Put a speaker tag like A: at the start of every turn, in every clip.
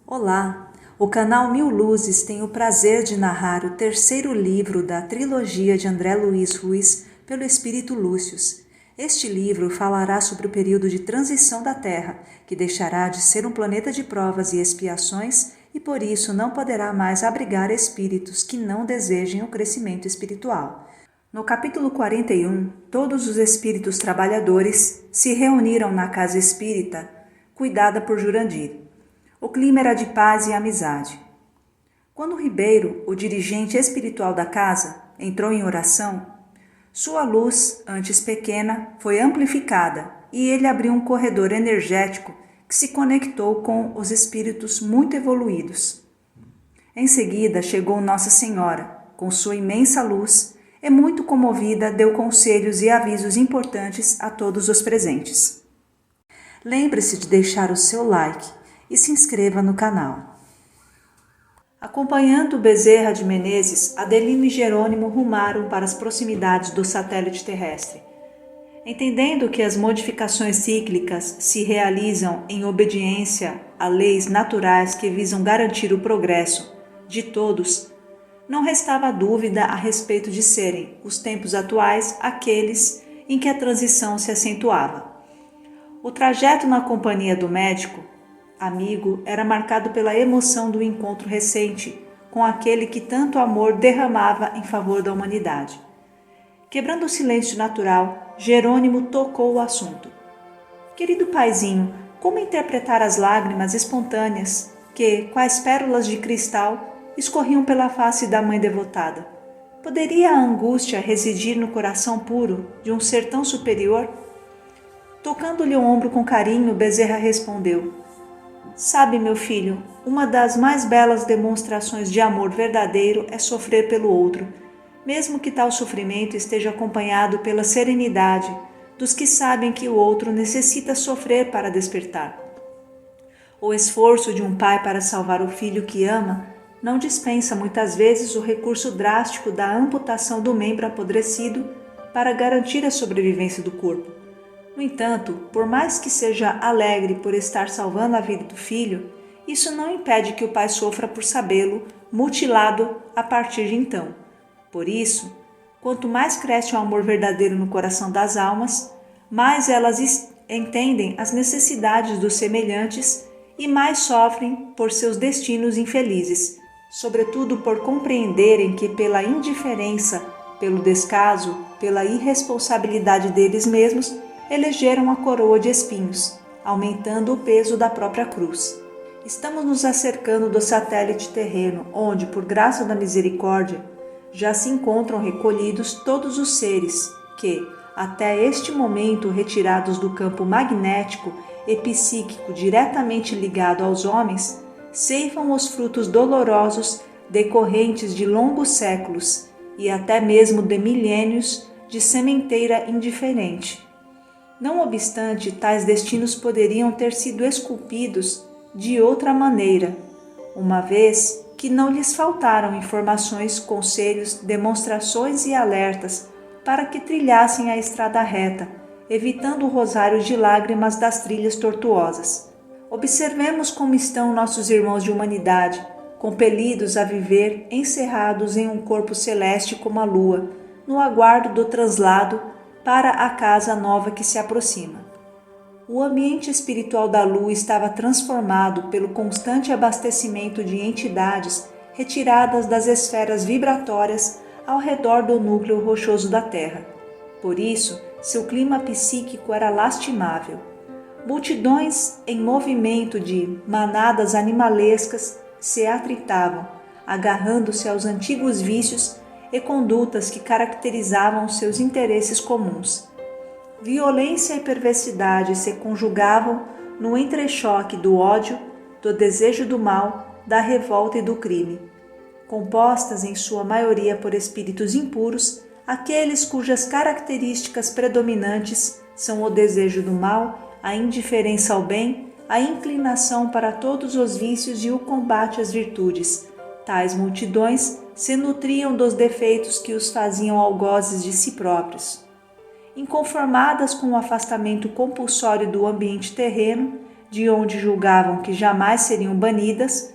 A: Olá! O canal Mil Luzes tem o prazer de narrar o terceiro livro da trilogia de André Luiz Ruiz pelo Espírito Lúcius. Este livro falará sobre o período de transição da Terra, que deixará de ser um planeta de provas e expiações e por isso não poderá mais abrigar espíritos que não desejem o crescimento espiritual. No capítulo 41, todos os espíritos trabalhadores se reuniram na casa espírita, cuidada por Jurandir. O clima era de paz e amizade. Quando Ribeiro, o dirigente espiritual da casa, entrou em oração, sua luz, antes pequena, foi amplificada e ele abriu um corredor energético que se conectou com os espíritos muito evoluídos. Em seguida chegou Nossa Senhora, com sua imensa luz, e muito comovida deu conselhos e avisos importantes a todos os presentes. Lembre-se de deixar o seu like e se inscreva no canal. Acompanhando Bezerra de Menezes, Adelino e Jerônimo rumaram para as proximidades do satélite terrestre. Entendendo que as modificações cíclicas se realizam em obediência a leis naturais que visam garantir o progresso de todos, não restava dúvida a respeito de serem os tempos atuais aqueles em que a transição se acentuava. O trajeto na companhia do médico amigo era marcado pela emoção do encontro recente com aquele que tanto amor derramava em favor da humanidade. Quebrando o silêncio natural, Jerônimo tocou o assunto. Querido paizinho, como interpretar as lágrimas espontâneas que, quais pérolas de cristal, escorriam pela face da mãe devotada? Poderia a angústia residir no coração puro de um ser tão superior? Tocando-lhe o ombro com carinho, Bezerra respondeu: Sabe, meu filho, uma das mais belas demonstrações de amor verdadeiro é sofrer pelo outro, mesmo que tal sofrimento esteja acompanhado pela serenidade dos que sabem que o outro necessita sofrer para despertar. O esforço de um pai para salvar o filho que ama não dispensa muitas vezes o recurso drástico da amputação do membro apodrecido para garantir a sobrevivência do corpo. No entanto, por mais que seja alegre por estar salvando a vida do filho, isso não impede que o pai sofra por sabê-lo mutilado a partir de então. Por isso, quanto mais cresce o amor verdadeiro no coração das almas, mais elas entendem as necessidades dos semelhantes e mais sofrem por seus destinos infelizes, sobretudo por compreenderem que pela indiferença, pelo descaso, pela irresponsabilidade deles mesmos, elegeram a coroa de espinhos, aumentando o peso da própria cruz. Estamos nos acercando do satélite terreno, onde, por graça da misericórdia, já se encontram recolhidos todos os seres que, até este momento retirados do campo magnético e psíquico diretamente ligado aos homens, ceifam os frutos dolorosos decorrentes de longos séculos e até mesmo de milênios de sementeira indiferente. Não obstante, tais destinos poderiam ter sido esculpidos de outra maneira, uma vez que não lhes faltaram informações, conselhos, demonstrações e alertas para que trilhassem a estrada reta, evitando o rosário de lágrimas das trilhas tortuosas. Observemos como estão nossos irmãos de humanidade, compelidos a viver encerrados em um corpo celeste como a lua, no aguardo do translado para a casa nova que se aproxima. O ambiente espiritual da Lua estava transformado pelo constante abastecimento de entidades retiradas das esferas vibratórias ao redor do núcleo rochoso da Terra. Por isso, seu clima psíquico era lastimável. Multidões em movimento de manadas animalescas se atritavam, agarrando-se aos antigos vícios e condutas que caracterizavam seus interesses comuns. Violência e perversidade se conjugavam no entrechoque do ódio, do desejo do mal, da revolta e do crime. Compostas em sua maioria por espíritos impuros, aqueles cujas características predominantes são o desejo do mal, a indiferença ao bem, a inclinação para todos os vícios e o combate às virtudes. Tais multidões se nutriam dos defeitos que os faziam algozes de si próprios. Inconformadas com o afastamento compulsório do ambiente terreno, de onde julgavam que jamais seriam banidas,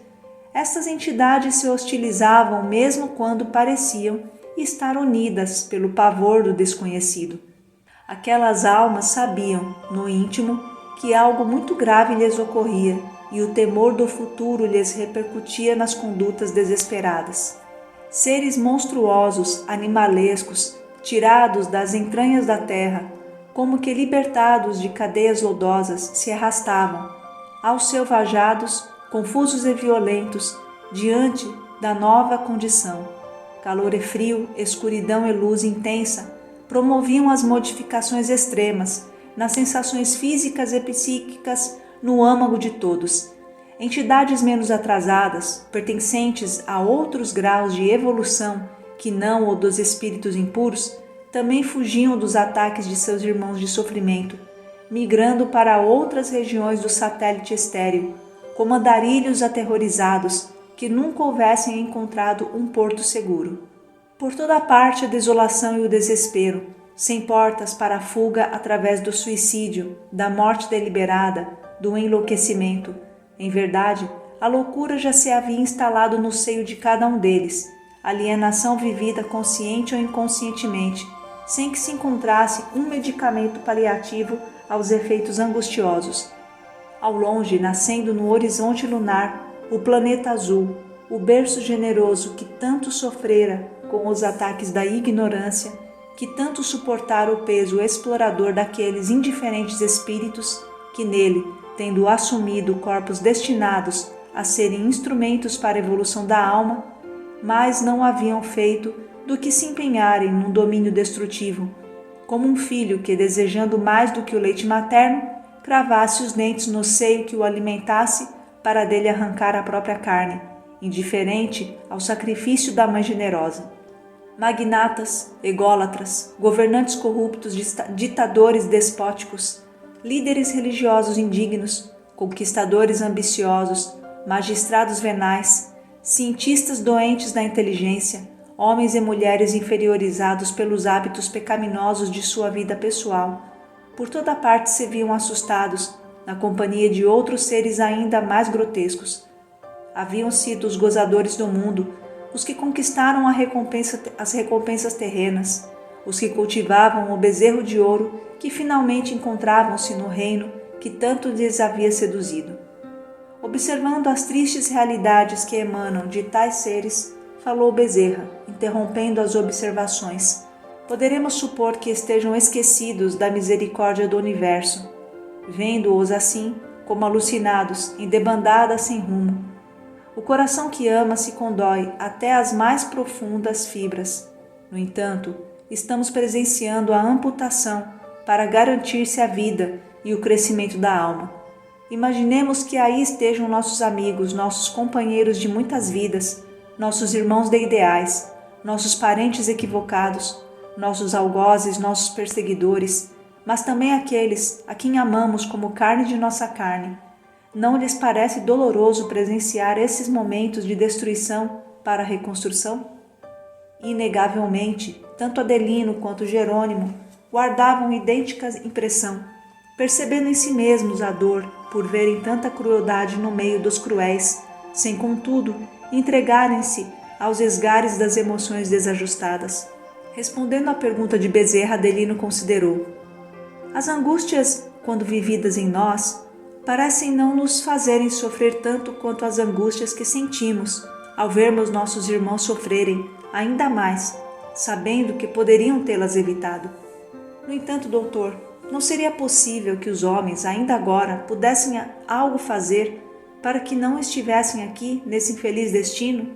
A: estas entidades se hostilizavam mesmo quando pareciam estar unidas pelo pavor do desconhecido. Aquelas almas sabiam, no íntimo, que algo muito grave lhes ocorria e o temor do futuro lhes repercutia nas condutas desesperadas. Seres monstruosos, animalescos, tirados das entranhas da terra, como que libertados de cadeias lodosas, se arrastavam, aos selvajados, confusos e violentos, diante da nova condição. Calor e frio, escuridão e luz intensa promoviam as modificações extremas nas sensações físicas e psíquicas no âmago de todos. Entidades menos atrasadas, pertencentes a outros graus de evolução que não o dos espíritos impuros, também fugiam dos ataques de seus irmãos de sofrimento, migrando para outras regiões do satélite estéril, como andarilhos aterrorizados que nunca houvessem encontrado um porto seguro. Por toda parte a desolação e o desespero, sem portas para a fuga através do suicídio, da morte deliberada, do enlouquecimento. Em verdade, a loucura já se havia instalado no seio de cada um deles, alienação vivida consciente ou inconscientemente, sem que se encontrasse um medicamento paliativo aos efeitos angustiosos. Ao longe, nascendo no horizonte lunar, o planeta azul, o berço generoso que tanto sofrera com os ataques da ignorância, que tanto suportara o peso explorador daqueles indiferentes espíritos que nele, tendo assumido corpos destinados a serem instrumentos para a evolução da alma, mais não haviam feito do que se empenharem num domínio destrutivo, como um filho que, desejando mais do que o leite materno, cravasse os dentes no seio que o alimentasse para dele arrancar a própria carne, indiferente ao sacrifício da mãe generosa. Magnatas, ególatras, governantes corruptos, ditadores despóticos, líderes religiosos indignos, conquistadores ambiciosos, magistrados venais, cientistas doentes da inteligência, homens e mulheres inferiorizados pelos hábitos pecaminosos de sua vida pessoal, por toda parte se viam assustados, na companhia de outros seres ainda mais grotescos. Haviam sido os gozadores do mundo, os que conquistaram as recompensas terrenas, os que cultivavam o bezerro de ouro que finalmente encontravam-se no reino que tanto lhes havia seduzido. Observando as tristes realidades que emanam de tais seres, falou Bezerra, interrompendo as observações. Poderemos supor que estejam esquecidos da misericórdia do universo, vendo-os assim, como alucinados, em debandada sem rumo. O coração que ama se condói até as mais profundas fibras. No entanto, estamos presenciando a amputação para garantir-se a vida e o crescimento da alma. Imaginemos que aí estejam nossos amigos, nossos companheiros de muitas vidas, nossos irmãos de ideais, nossos parentes equivocados, nossos algozes, nossos perseguidores, mas também aqueles a quem amamos como carne de nossa carne. Não lhes parece doloroso presenciar esses momentos de destruição para a reconstrução? Inegavelmente, tanto Adelino quanto Jerônimo guardavam idêntica impressão, percebendo em si mesmos a dor por verem tanta crueldade no meio dos cruéis, sem, contudo, entregarem-se aos esgares das emoções desajustadas. Respondendo à pergunta de Bezerra, Adelino considerou: as angústias, quando vividas em nós, parecem não nos fazerem sofrer tanto quanto as angústias que sentimos ao vermos nossos irmãos sofrerem ainda mais, sabendo que poderiam tê-las evitado. No entanto, doutor, não seria possível que os homens, ainda agora, pudessem algo fazer para que não estivessem aqui nesse infeliz destino?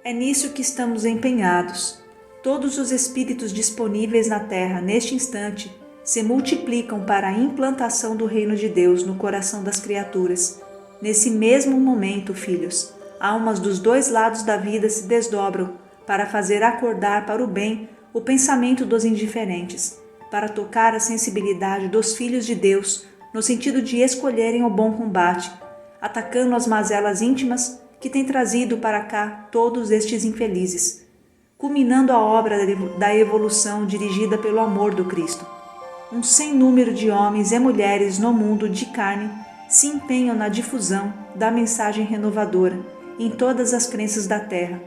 A: É nisso que estamos empenhados. Todos os espíritos disponíveis na Terra, neste instante, se multiplicam para a implantação do reino de Deus no coração das criaturas. Nesse mesmo momento, filhos, almas dos dois lados da vida se desdobram para fazer acordar para o bem o pensamento dos indiferentes, para tocar a sensibilidade dos filhos de Deus no sentido de escolherem o bom combate, atacando as mazelas íntimas que têm trazido para cá todos estes infelizes, culminando a obra da evolução dirigida pelo amor do Cristo. Um sem número de homens e mulheres no mundo de carne se empenham na difusão da mensagem renovadora em todas as crenças da Terra.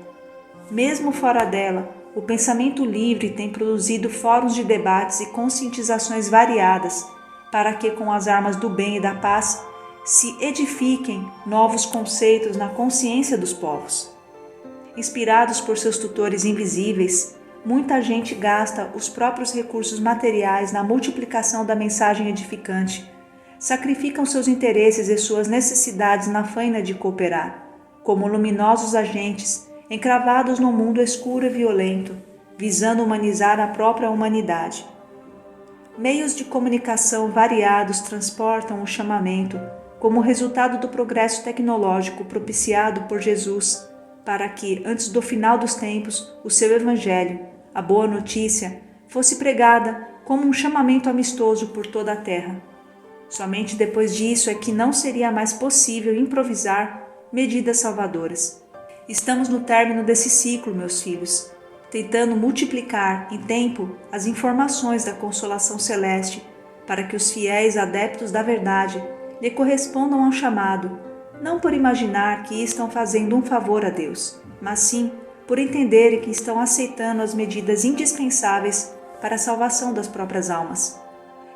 A: Mesmo fora dela, o pensamento livre tem produzido fóruns de debates e conscientizações variadas para que, com as armas do bem e da paz, se edifiquem novos conceitos na consciência dos povos. Inspirados por seus tutores invisíveis, muita gente gasta os próprios recursos materiais na multiplicação da mensagem edificante, sacrificam seus interesses e suas necessidades na faina de cooperar, como luminosos agentes encravados no mundo escuro e violento, visando humanizar a própria humanidade. Meios de comunicação variados transportam o chamamento como resultado do progresso tecnológico propiciado por Jesus para que, antes do final dos tempos, o seu Evangelho, a boa notícia, fosse pregada como um chamamento amistoso por toda a terra. Somente depois disso é que não seria mais possível improvisar medidas salvadoras. Estamos no término desse ciclo, meus filhos, tentando multiplicar em tempo as informações da consolação celeste para que os fiéis adeptos da verdade lhe correspondam ao chamado, não por imaginar que estão fazendo um favor a Deus, mas sim por entenderem que estão aceitando as medidas indispensáveis para a salvação das próprias almas.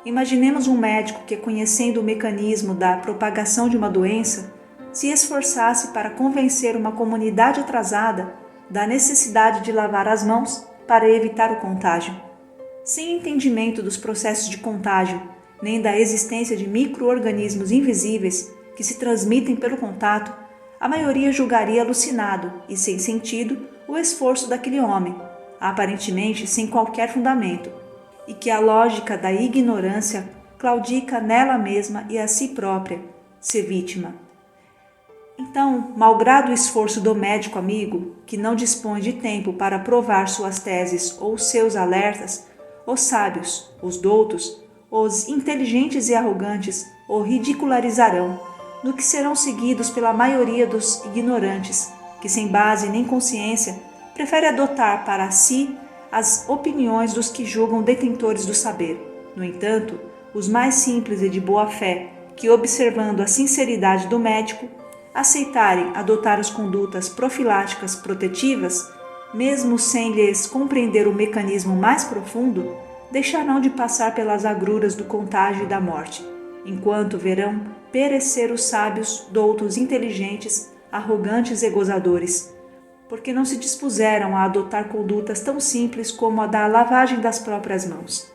A: Imaginemos um médico que, conhecendo o mecanismo da propagação de uma doença, se esforçasse para convencer uma comunidade atrasada da necessidade de lavar as mãos para evitar o contágio. Sem entendimento dos processos de contágio, nem da existência de micro-organismos invisíveis que se transmitem pelo contato, a maioria julgaria alucinado e sem sentido o esforço daquele homem, aparentemente sem qualquer fundamento, e que a lógica da ignorância claudica nela mesma e a si própria, ser vítima. Então, malgrado o esforço do médico amigo, que não dispõe de tempo para provar suas teses ou seus alertas, os sábios, os doutos, os inteligentes e arrogantes o ridicularizarão, no que serão seguidos pela maioria dos ignorantes, que sem base nem consciência prefere adotar para si as opiniões dos que julgam detentores do saber. No entanto, os mais simples e de boa fé, que observando a sinceridade do médico, aceitarem adotar as condutas profiláticas protetivas, mesmo sem lhes compreender o mecanismo mais profundo, deixarão de passar pelas agruras do contágio e da morte, enquanto verão perecer os sábios, doutos, inteligentes, arrogantes e gozadores, porque não se dispuseram a adotar condutas tão simples como a da lavagem das próprias mãos.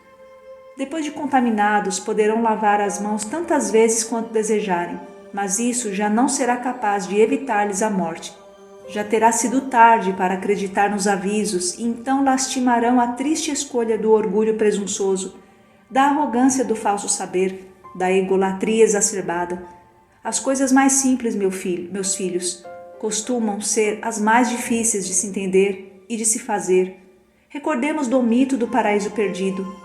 A: Depois de contaminados, poderão lavar as mãos tantas vezes quanto desejarem, mas isso já não será capaz de evitar-lhes a morte. Já terá sido tarde para acreditar nos avisos e então lastimarão a triste escolha do orgulho presunçoso, da arrogância do falso saber, da egolatria exacerbada. As coisas mais simples, meus filhos, costumam ser as mais difíceis de se entender e de se fazer. Recordemos do mito do paraíso perdido.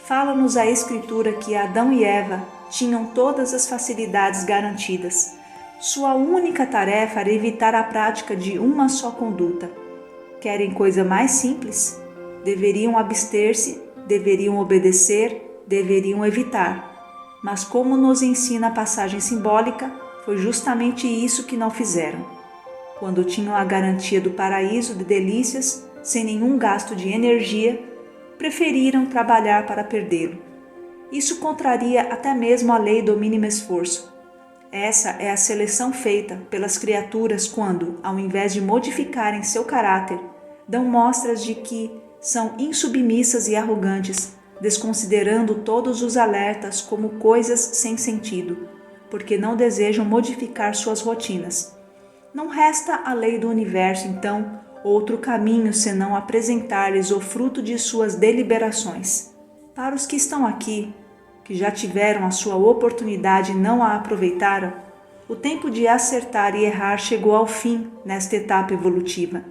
A: Fala-nos a Escritura que Adão e Eva tinham todas as facilidades garantidas. Sua única tarefa era evitar a prática de uma só conduta. Querem coisa mais simples? Deveriam abster-se, deveriam obedecer, deveriam evitar. Mas como nos ensina a passagem simbólica, foi justamente isso que não fizeram. Quando tinham a garantia do paraíso de delícias, sem nenhum gasto de energia, preferiram trabalhar para perdê-lo. Isso contraria até mesmo a lei do mínimo esforço. Essa é a seleção feita pelas criaturas quando, ao invés de modificarem seu caráter, dão mostras de que são insubmissas e arrogantes, desconsiderando todos os alertas como coisas sem sentido, porque não desejam modificar suas rotinas. Não resta à lei do universo, então, outro caminho senão apresentar-lhes o fruto de suas deliberações. Para os que estão aqui, que já tiveram a sua oportunidade e não a aproveitaram, o tempo de acertar e errar chegou ao fim nesta etapa evolutiva.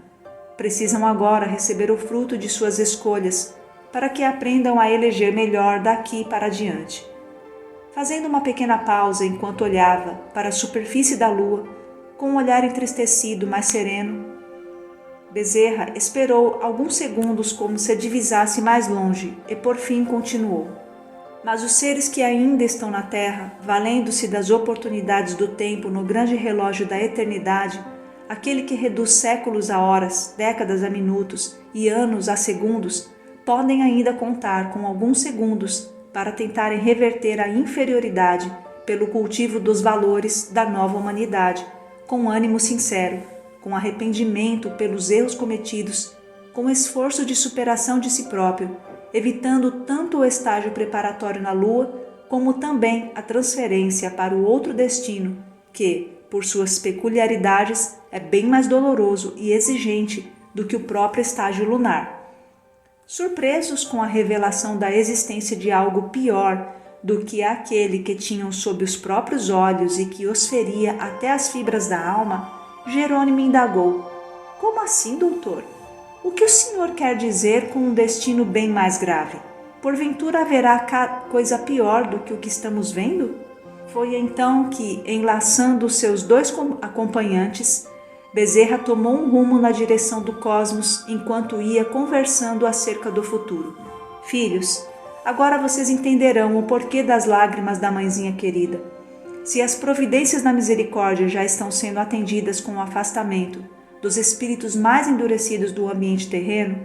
A: Precisam agora receber o fruto de suas escolhas, para que aprendam a eleger melhor daqui para adiante. Fazendo uma pequena pausa enquanto olhava para a superfície da lua, com um olhar entristecido, mas sereno, Bezerra esperou alguns segundos como se a divisasse mais longe e por fim continuou. Mas os seres que ainda estão na Terra, valendo-se das oportunidades do tempo no grande relógio da eternidade, aquele que reduz séculos a horas, décadas a minutos e anos a segundos, podem ainda contar com alguns segundos para tentarem reverter a inferioridade pelo cultivo dos valores da nova humanidade, com ânimo sincero, com arrependimento pelos erros cometidos, com esforço de superação de si próprio, evitando tanto o estágio preparatório na Lua, como também a transferência para o outro destino, que, por suas peculiaridades, é bem mais doloroso e exigente do que o próprio estágio lunar. Surpresos com a revelação da existência de algo pior do que aquele que tinham sob os próprios olhos e que os feria até as fibras da alma, Jerônimo indagou: "Como assim, doutor? O que o senhor quer dizer com um destino bem mais grave? Porventura haverá coisa pior do que o que estamos vendo?" Foi então que, enlaçando seus dois acompanhantes, Bezerra tomou um rumo na direção do cosmos enquanto ia conversando acerca do futuro. "Filhos, agora vocês entenderão o porquê das lágrimas da mãezinha querida. Se as providências da misericórdia já estão sendo atendidas com o afastamento dos espíritos mais endurecidos do ambiente terreno,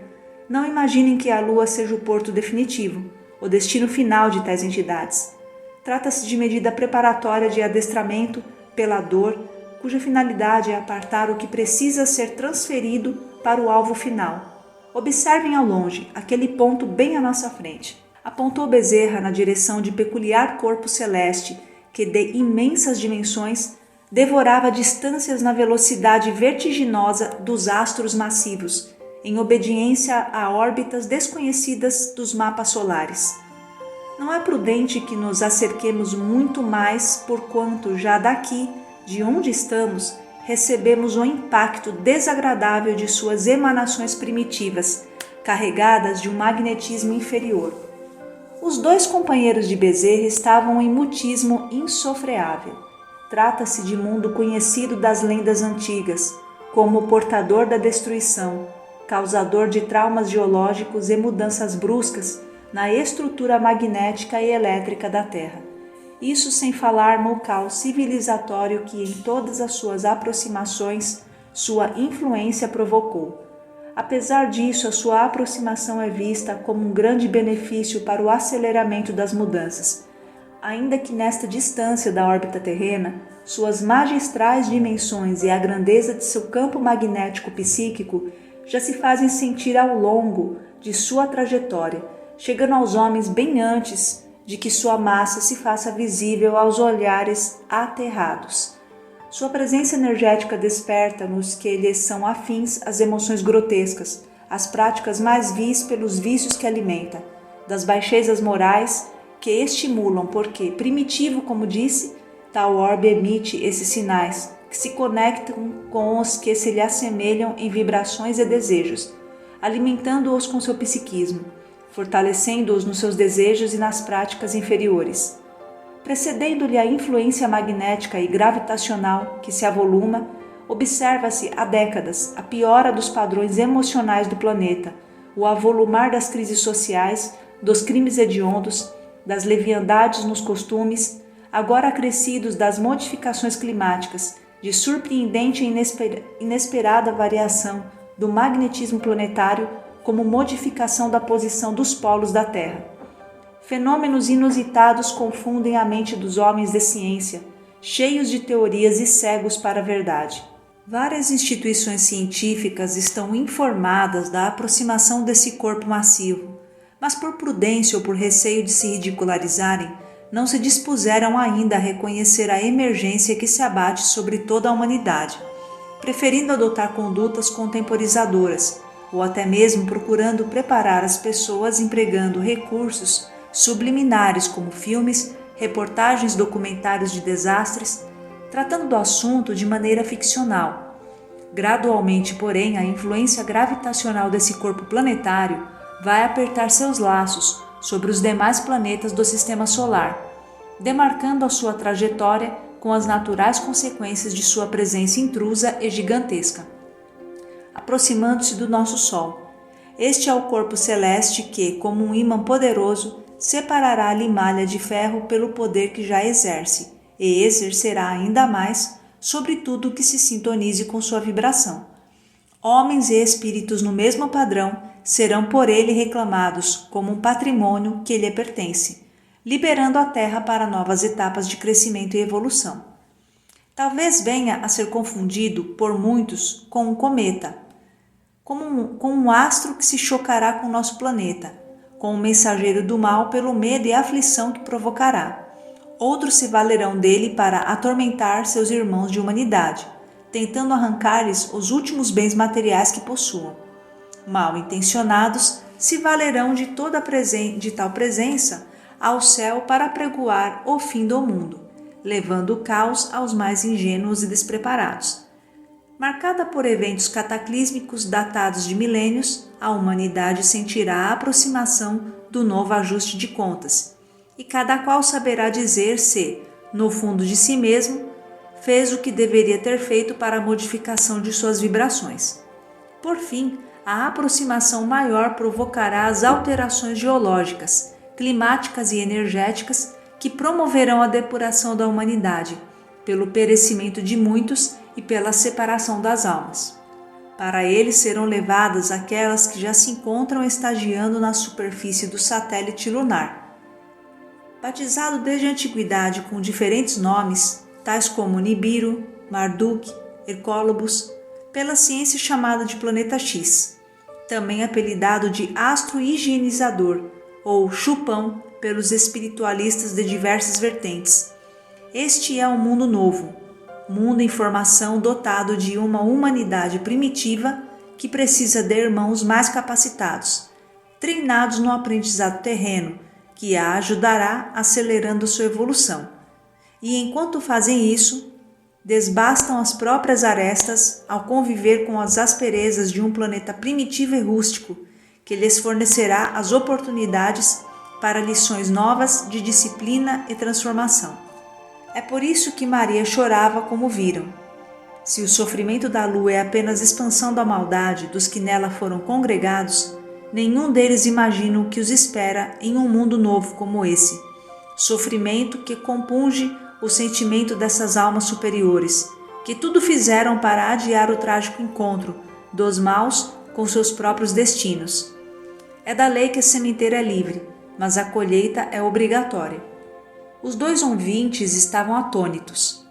A: não imaginem que a Lua seja o porto definitivo, o destino final de tais entidades. Trata-se de medida preparatória de adestramento pela dor, cuja finalidade é apartar o que precisa ser transferido para o alvo final. Observem ao longe, aquele ponto bem à nossa frente." Apontou Bezerra na direção de peculiar corpo celeste que, de imensas dimensões, devorava distâncias na velocidade vertiginosa dos astros massivos, em obediência a órbitas desconhecidas dos mapas solares. Não é prudente que nos acerquemos muito mais, porquanto já daqui, de onde estamos, recebemos o impacto desagradável de suas emanações primitivas, carregadas de um magnetismo inferior. Os dois companheiros de Bezerra estavam em mutismo insofreável. Trata-se de mundo conhecido das lendas antigas, como o portador da destruição, causador de traumas geológicos e mudanças bruscas na estrutura magnética e elétrica da Terra. Isso sem falar no caos civilizatório que em todas as suas aproximações sua influência provocou. Apesar disso, a sua aproximação é vista como um grande benefício para o aceleramento das mudanças. Ainda que nesta distância da órbita terrena, suas magistrais dimensões e a grandeza de seu campo magnético psíquico já se fazem sentir ao longo de sua trajetória, chegando aos homens bem antes de que sua massa se faça visível aos olhares aterrados. Sua presença energética desperta nos que lhes são afins as emoções grotescas, as práticas mais vis pelos vícios que alimenta, das baixezas morais que estimulam, porque, primitivo como disse, tal orbe emite esses sinais, que se conectam com os que se lhe assemelham em vibrações e desejos, alimentando-os com seu psiquismo, fortalecendo-os nos seus desejos e nas práticas inferiores. Precedendo-lhe a influência magnética e gravitacional que se avoluma, observa-se há décadas a piora dos padrões emocionais do planeta, o avolumar das crises sociais, dos crimes hediondos, das leviandades nos costumes, agora acrescidos das modificações climáticas, de surpreendente e inesperada variação do magnetismo planetário como modificação da posição dos polos da Terra. Fenômenos inusitados confundem a mente dos homens de ciência, cheios de teorias e cegos para a verdade. Várias instituições científicas estão informadas da aproximação desse corpo massivo, mas por prudência ou por receio de se ridicularizarem, não se dispuseram ainda a reconhecer a emergência que se abate sobre toda a humanidade, preferindo adotar condutas contemporizadoras, ou até mesmo procurando preparar as pessoas empregando recursos subliminares como filmes, reportagens, documentários de desastres, tratando do assunto de maneira ficcional. Gradualmente, porém, a influência gravitacional desse corpo planetário vai apertar seus laços sobre os demais planetas do Sistema Solar, demarcando a sua trajetória com as naturais consequências de sua presença intrusa e gigantesca. Aproximando-se do nosso Sol. Este é o corpo celeste que, como um ímã poderoso, separará a limalha de ferro pelo poder que já exerce e exercerá ainda mais sobre tudo que se sintonize com sua vibração. Homens e espíritos no mesmo padrão serão por ele reclamados como um patrimônio que lhe pertence, liberando a Terra para novas etapas de crescimento e evolução. Talvez venha a ser confundido por muitos com um cometa, com um astro que se chocará com o nosso planeta, com um mensageiro do mal pelo medo e aflição que provocará. Outros se valerão dele para atormentar seus irmãos de humanidade, tentando arrancar-lhes os últimos bens materiais que possuam. Mal intencionados se valerão de tal presença ao céu para apregoar o fim do mundo, levando o caos aos mais ingênuos e despreparados. Marcada por eventos cataclísmicos datados de milênios, a humanidade sentirá a aproximação do novo ajuste de contas, e cada qual saberá dizer se, no fundo de si mesmo, fez o que deveria ter feito para a modificação de suas vibrações. Por fim, a aproximação maior provocará as alterações geológicas, climáticas e energéticas que promoverão a depuração da humanidade, pelo perecimento de muitos e pela separação das almas. Para eles serão levadas aquelas que já se encontram estagiando na superfície do satélite lunar. Batizado desde a antiguidade com diferentes nomes, tais como Nibiru, Marduk, Hercólobos, pela ciência chamada de Planeta X, também apelidado de astro higienizador ou chupão pelos espiritualistas de diversas vertentes. Este é um mundo novo, mundo em formação dotado de uma humanidade primitiva que precisa de irmãos mais capacitados, treinados no aprendizado terreno, que a ajudará acelerando sua evolução. E enquanto fazem isso, desbastam as próprias arestas ao conviver com as asperezas de um planeta primitivo e rústico, que lhes fornecerá as oportunidades para lições novas de disciplina e transformação. É por isso que Maria chorava como viram. Se o sofrimento da lua é apenas expansão da maldade dos que nela foram congregados, nenhum deles imagina o que os espera em um mundo novo como esse. Sofrimento que compunge o sentimento dessas almas superiores, que tudo fizeram para adiar o trágico encontro dos maus com seus próprios destinos. É da lei que a sementeira é livre, mas a colheita é obrigatória. Os dois ouvintes estavam atônitos.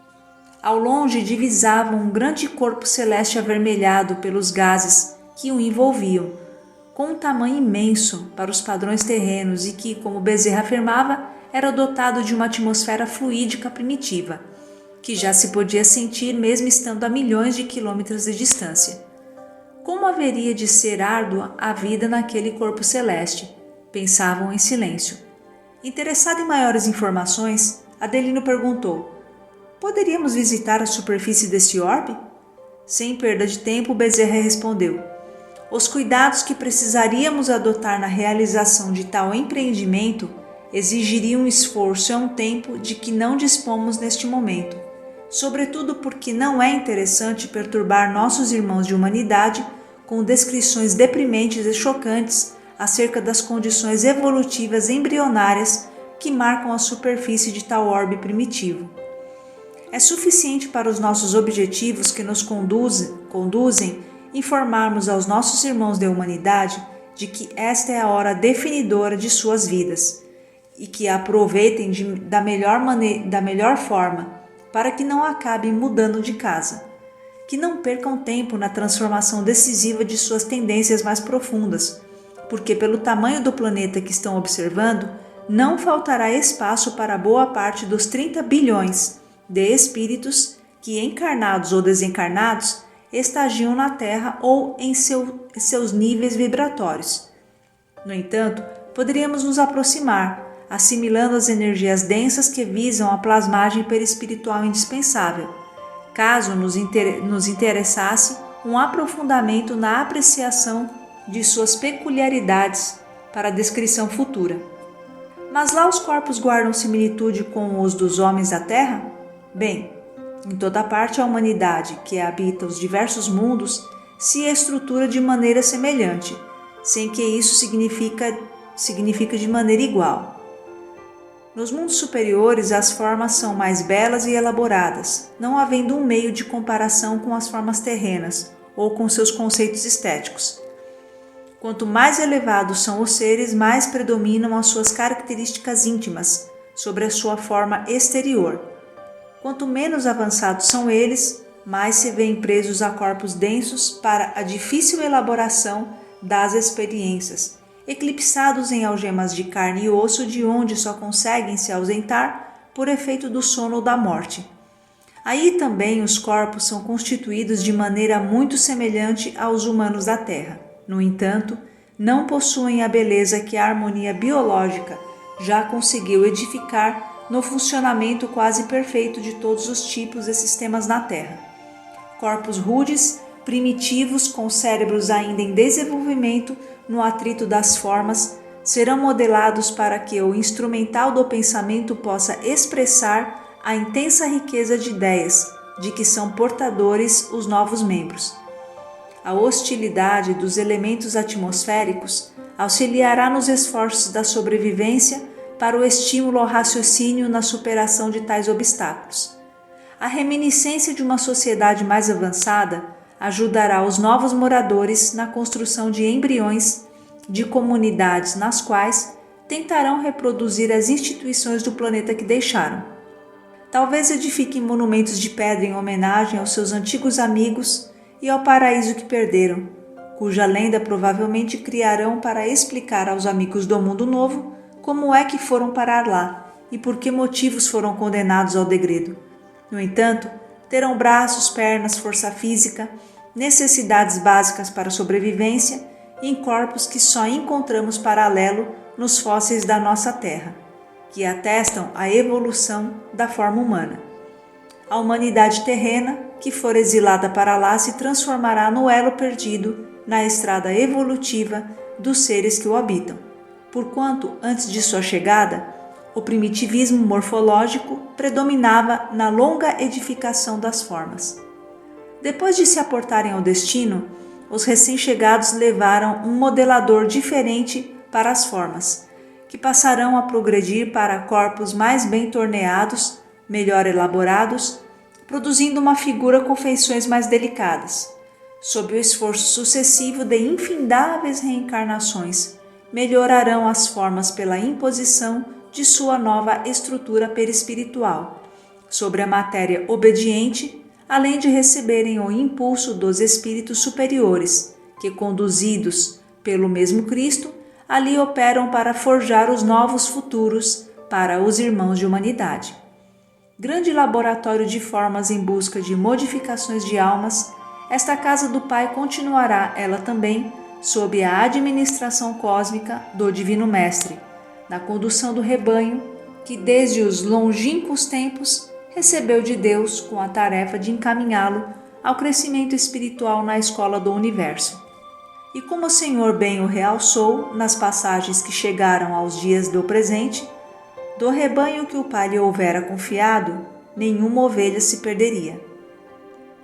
A: Ao longe divisavam um grande corpo celeste avermelhado pelos gases que o envolviam, com um tamanho imenso para os padrões terrenos e que, como Bezerra afirmava, era dotado de uma atmosfera fluídica primitiva, que já se podia sentir mesmo estando a milhões de quilômetros de distância. Como haveria de ser árdua a vida naquele corpo celeste? Pensavam em silêncio. Interessado em maiores informações, Adelino perguntou: poderíamos visitar a superfície deste orbe? Sem perda de tempo, Bezerra respondeu: os cuidados que precisaríamos adotar na realização de tal empreendimento exigiriam um esforço e um tempo de que não dispomos neste momento, sobretudo porque não é interessante perturbar nossos irmãos de humanidade com descrições deprimentes e chocantes acerca das condições evolutivas embrionárias que marcam a superfície de tal orbe primitivo. É suficiente para os nossos objetivos que nos conduzem informarmos aos nossos irmãos da humanidade de que esta é a hora definidora de suas vidas e que a aproveitem da melhor forma para que não acabem mudando de casa, que não percam tempo na transformação decisiva de suas tendências mais profundas, porque pelo tamanho do planeta que estão observando, não faltará espaço para boa parte dos 30 bilhões de espíritos que, encarnados ou desencarnados, estagiam na Terra ou em seus níveis vibratórios. No entanto, poderíamos nos aproximar, assimilando as energias densas que visam a plasmagem perispiritual indispensável, caso nos interessasse um aprofundamento na apreciação de suas peculiaridades para a descrição futura. Mas lá os corpos guardam similitude com os dos homens da Terra? Bem, em toda parte a humanidade que habita os diversos mundos se estrutura de maneira semelhante, sem que isso signifique de maneira igual. Nos mundos superiores, as formas são mais belas e elaboradas, não havendo um meio de comparação com as formas terrenas ou com seus conceitos estéticos. Quanto mais elevados são os seres, mais predominam as suas características íntimas sobre a sua forma exterior. Quanto menos avançados são eles, mais se veem presos a corpos densos para a difícil elaboração das experiências, eclipsados em algemas de carne e osso de onde só conseguem se ausentar por efeito do sono ou da morte. Aí também os corpos são constituídos de maneira muito semelhante aos humanos da Terra. No entanto, não possuem a beleza que a harmonia biológica já conseguiu edificar no funcionamento quase perfeito de todos os tipos e sistemas na Terra. Corpos rudes, primitivos, com cérebros ainda em desenvolvimento no atrito das formas, serão modelados para que o instrumental do pensamento possa expressar a intensa riqueza de ideias de que são portadores os novos membros. A hostilidade dos elementos atmosféricos auxiliará nos esforços da sobrevivência para o estímulo ao raciocínio na superação de tais obstáculos. A reminiscência de uma sociedade mais avançada ajudará os novos moradores na construção de embriões de comunidades nas quais tentarão reproduzir as instituições do planeta que deixaram. Talvez edifiquem monumentos de pedra em homenagem aos seus antigos amigos e ao paraíso que perderam, cuja lenda provavelmente criarão para explicar aos amigos do mundo novo como é que foram parar lá e por que motivos foram condenados ao degredo. No entanto, terão braços, pernas, força física, necessidades básicas para a sobrevivência em corpos que só encontramos paralelo nos fósseis da nossa Terra, que atestam a evolução da forma humana. A humanidade terrena, que for exilada para lá, se transformará no elo perdido na estrada evolutiva dos seres que o habitam, porquanto, antes de sua chegada, o primitivismo morfológico predominava na longa edificação das formas. Depois de se aportarem ao destino, os recém-chegados levaram um modelador diferente para as formas, que passarão a progredir para corpos mais bem torneados, melhor elaborados, produzindo uma figura com feições mais delicadas. Sob o esforço sucessivo de infindáveis reencarnações, melhorarão as formas pela imposição de sua nova estrutura perispiritual sobre a matéria obediente, além de receberem o impulso dos espíritos superiores, que, conduzidos pelo mesmo Cristo, ali operam para forjar os novos futuros para os irmãos de humanidade. Grande laboratório de formas em busca de modificações de almas, esta casa do Pai continuará, ela também, sob a administração cósmica do Divino Mestre, na condução do rebanho, que desde os longínquos tempos recebeu de Deus com a tarefa de encaminhá-lo ao crescimento espiritual na escola do universo. E como o Senhor bem o realçou nas passagens que chegaram aos dias do presente, do rebanho que o Pai lhe houvera confiado, nenhuma ovelha se perderia.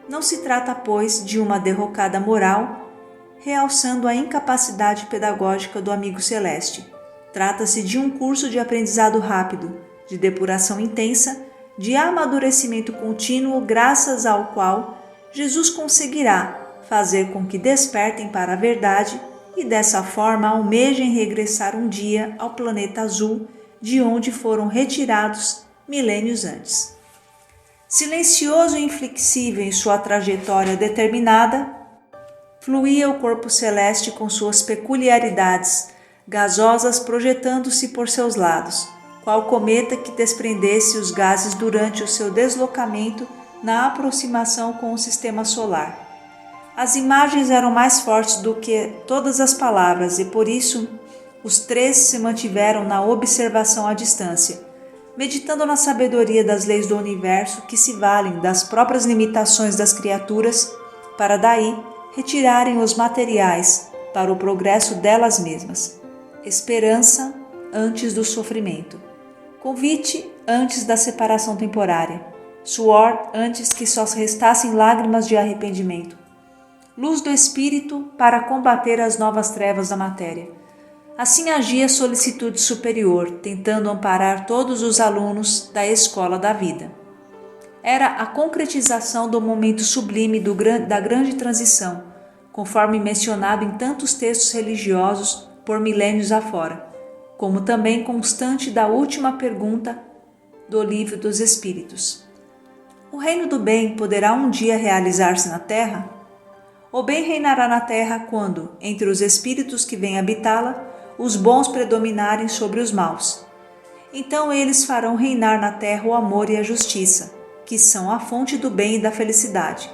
A: Não se trata, pois, de uma derrocada moral, realçando a incapacidade pedagógica do amigo celeste. Trata-se de um curso de aprendizado rápido, de depuração intensa, de amadurecimento contínuo, graças ao qual Jesus conseguirá fazer com que despertem para a verdade e dessa forma almejem regressar um dia ao planeta azul, de onde foram retirados milênios antes. Silencioso e inflexível em sua trajetória determinada, fluía o corpo celeste com suas peculiaridades, gasosas projetando-se por seus lados, qual cometa que desprendesse os gases durante o seu deslocamento na aproximação com o sistema solar. As imagens eram mais fortes do que todas as palavras e por isso os três se mantiveram na observação à distância, meditando na sabedoria das leis do universo que se valem das próprias limitações das criaturas para daí retirarem os materiais para o progresso delas mesmas. Esperança antes do sofrimento. Convite antes da separação temporária. Suor antes que só restassem lágrimas de arrependimento. Luz do espírito para combater as novas trevas da matéria. Assim agia a solicitude superior, tentando amparar todos os alunos da escola da vida. Era a concretização do momento sublime da grande transição, conforme mencionado em tantos textos religiosos por milênios afora, como também constante da última pergunta do Livro dos Espíritos. O reino do bem poderá um dia realizar-se na Terra? O bem reinará na Terra quando, entre os espíritos que vêm habitá-la, os bons predominarem sobre os maus. Então eles farão reinar na Terra o amor e a justiça, que são a fonte do bem e da felicidade.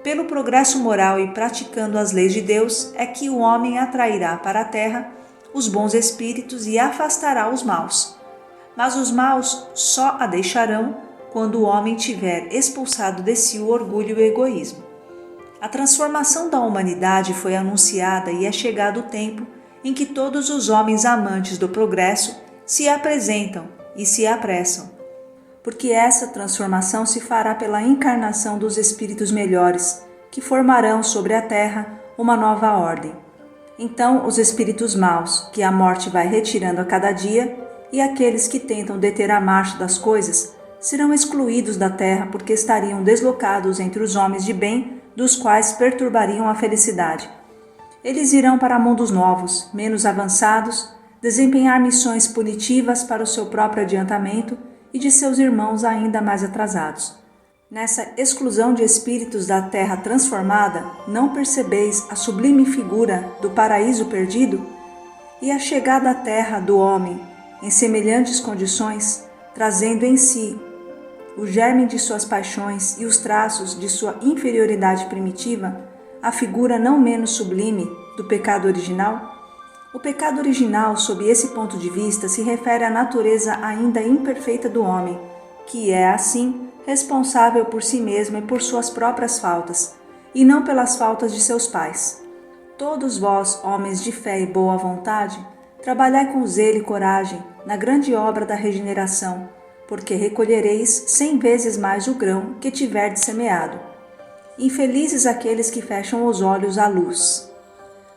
A: Pelo progresso moral e praticando as leis de Deus é que o homem atrairá para a Terra os bons espíritos e afastará os maus. Mas os maus só a deixarão quando o homem tiver expulsado de si o orgulho e o egoísmo. A transformação da humanidade foi anunciada e é chegado o tempo em que todos os homens amantes do progresso se apresentam e se apressam, porque essa transformação se fará pela encarnação dos espíritos melhores, que formarão sobre a terra uma nova ordem. Então, os espíritos maus, que a morte vai retirando a cada dia, e aqueles que tentam deter a marcha das coisas, serão excluídos da terra porque estariam deslocados entre os homens de bem, dos quais perturbariam a felicidade. Eles irão para mundos novos, menos avançados, desempenhar missões punitivas para o seu próprio adiantamento e de seus irmãos ainda mais atrasados. Nessa exclusão de espíritos da terra transformada, não percebeis a sublime figura do paraíso perdido? E a chegada à terra do homem, em semelhantes condições, trazendo em si o germe de suas paixões e os traços de sua inferioridade primitiva, a figura não menos sublime do pecado original? O pecado original, sob esse ponto de vista, se refere à natureza ainda imperfeita do homem, que é, assim, responsável por si mesmo e por suas próprias faltas, e não pelas faltas de seus pais. Todos vós, homens de fé e boa vontade, trabalhai com zelo e coragem na grande obra da regeneração, porque recolhereis 100 vezes mais o grão que tiverdes semeado. Infelizes aqueles que fecham os olhos à luz.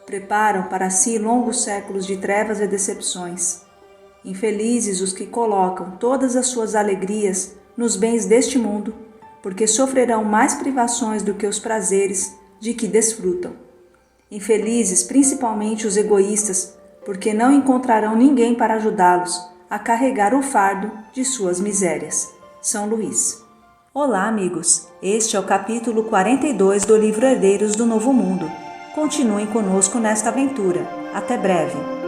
A: Preparam para si longos séculos de trevas e decepções. Infelizes os que colocam todas as suas alegrias nos bens deste mundo, porque sofrerão mais privações do que os prazeres de que desfrutam. Infelizes principalmente os egoístas, porque não encontrarão ninguém para ajudá-los a carregar o fardo de suas misérias. São Luís. Olá, amigos! Este é o capítulo 42 do livro Herdeiros do Novo Mundo. Continuem conosco nesta aventura. Até breve!